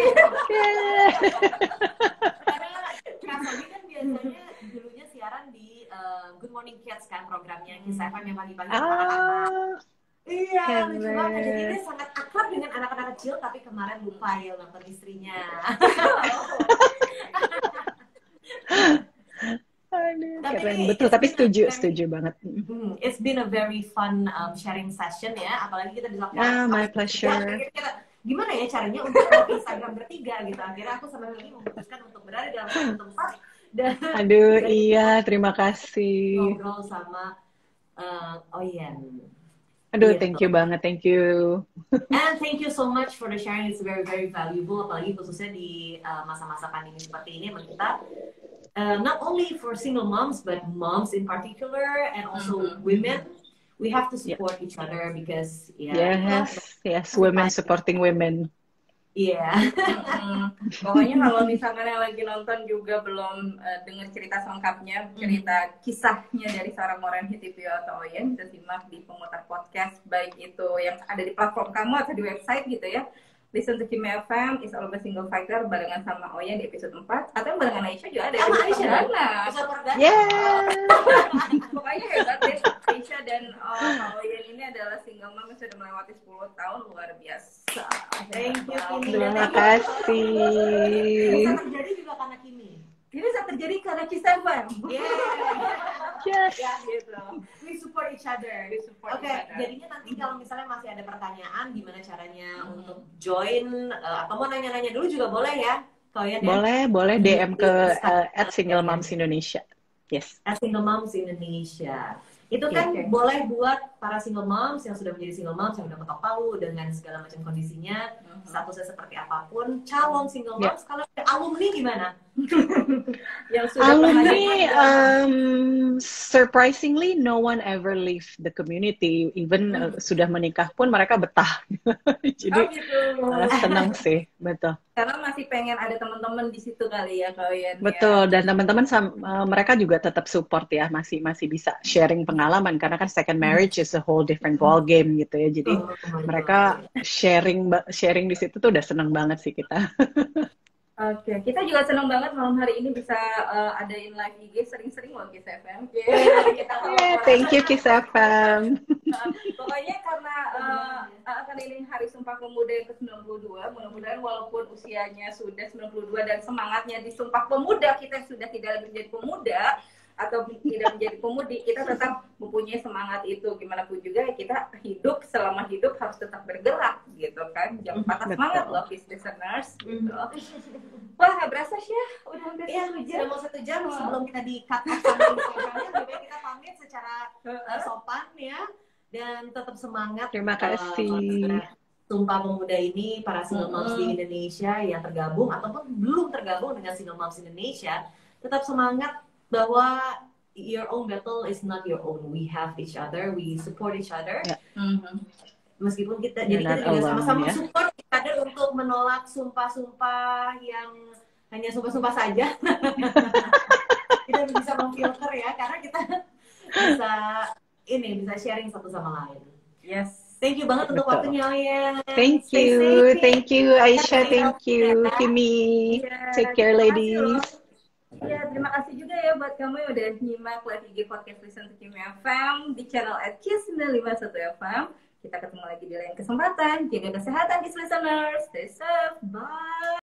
Karena Kak Sogi kan biasanya dulunya siaran di Good Morning Kids kan, programnya Kiss FM yang pagi-pagi anak-anak. Iya, lucu banget. Jadi dia sangat akrab dengan anak-anak kecil, tapi kemarin lupa ya nonton istrinya. Keren, betul, tapi setuju banget. It's been a very fun sharing session ya, apalagi kita bisa my pleasure. Gimana ya caranya untuk Instagram bertiga gitu. Akhirnya aku sama Lili memutuskan untuk berada dalam satu tempat dan iya, terima kasih. Ngobrol sama Oyen. Gitu. Thank you banget, thank you. And thank you so much for the sharing, it's very very valuable, apalagi khususnya di masa-masa pandemi seperti ini, kita not only for single moms but moms in particular, and also women, we have to support each other because yes, women supporting women. Iya. Pokoknya kalau misalkan yang lagi nonton juga belum dengar cerita selengkapnya, cerita kisahnya dari seorang Moren Hitipio atau Oyen, bisa simak di pemutar podcast, baik itu yang ada di platform kamu atau di website gitu ya. Listen to Kimi FM, Is All About Single Fighter barengan sama Oyen di episode 4, atau barengan Aisyah juga ada. Sama Aisyah. Pokoknya hebat deh, Aisyah dan Oyen ini adalah single mom yang sudah melewati 10 tahun, luar biasa. Thank you, Kimi. Terima kasih. Bisa terjadi juga karena Kimi. Ini bisa terjadi karena Kiss FM. Yes. Ya, gitu. We support each other. Oke, jadinya nanti kalau misalnya masih ada pertanyaan gimana caranya untuk join atau mau nanya-nanya dulu juga boleh ya, Koyen ya? Boleh DM ke @singlemoms_Indonesia. Yes. @singlemoms_Indonesia. Itu kan boleh buat para single moms yang sudah menjadi single moms, yang udah ketok palu dengan segala macam kondisinya, statusnya seperti apapun, calon single moms. Kalau alumni gimana? Yang sudah alumni, surprisingly no one ever leave the community, even sudah menikah pun mereka betah. Jadi senang sih, betul. Karena masih pengen ada teman-teman di situ kali ya, kalian. Betul, dan teman-teman mereka juga tetap support ya, masih bisa sharing pengalaman, karena kan second marriage is a whole different ball game gitu ya. Jadi mereka sharing di situ tuh udah senang banget sih kita. Oke, kita juga senang banget malam hari ini bisa adain live IG sering-sering loh Kiss FM. Thank you Kiss FM. Pokoknya karena akan ini Hari Sumpah Pemuda yang ke-92, mudah-mudahan walaupun usianya sudah 92 dan semangatnya di Sumpah Pemuda, kita sudah tidak lagi menjadi pemuda atau tidak menjadi pemudi, kita tetap mempunyai semangat itu. Gimana pun juga kita hidup, selama hidup harus tetap bergerak gitu kan. Jangan patah semangat loh Kiss listeners gitu. Wah, gak berasa sih ya, udah hampir 1 jam. Sudah mau 1 jam. Sebelum kita di-cut off sama Instagramnya, lebih baik kita pamit secara sopan ya, dan tetap semangat. Terima kasih. Sumpah Pemuda ini, para single moms di Indonesia yang tergabung ataupun belum tergabung dengan single moms Indonesia, tetap semangat bahwa your own battle is not your own. We have each other, we support each other. Ya. Meskipun kita, You're jadi kita not juga alone, sama-sama ya. support each other untuk menolak sumpah-sumpah yang hanya sumpah-sumpah saja. Kita bisa memfilter ya, karena kita bisa bisa sharing satu sama lain. Yes. Thank you banget untuk Betul. waktunya ya. Thank Stay you, safe. thank you Aisyah, Stay thank you healthy, ya. Kimi. Iya, Take care terima kasih loh. ladies. Ya, terima kasih juga ya buat kamu yang udah nyimak live IG podcast Listen to Kimi FM di channel @kiss951 FM. Kita ketemu lagi di lain kesempatan. Jaga kesehatan, Kiss Listeners. Stay safe. Bye.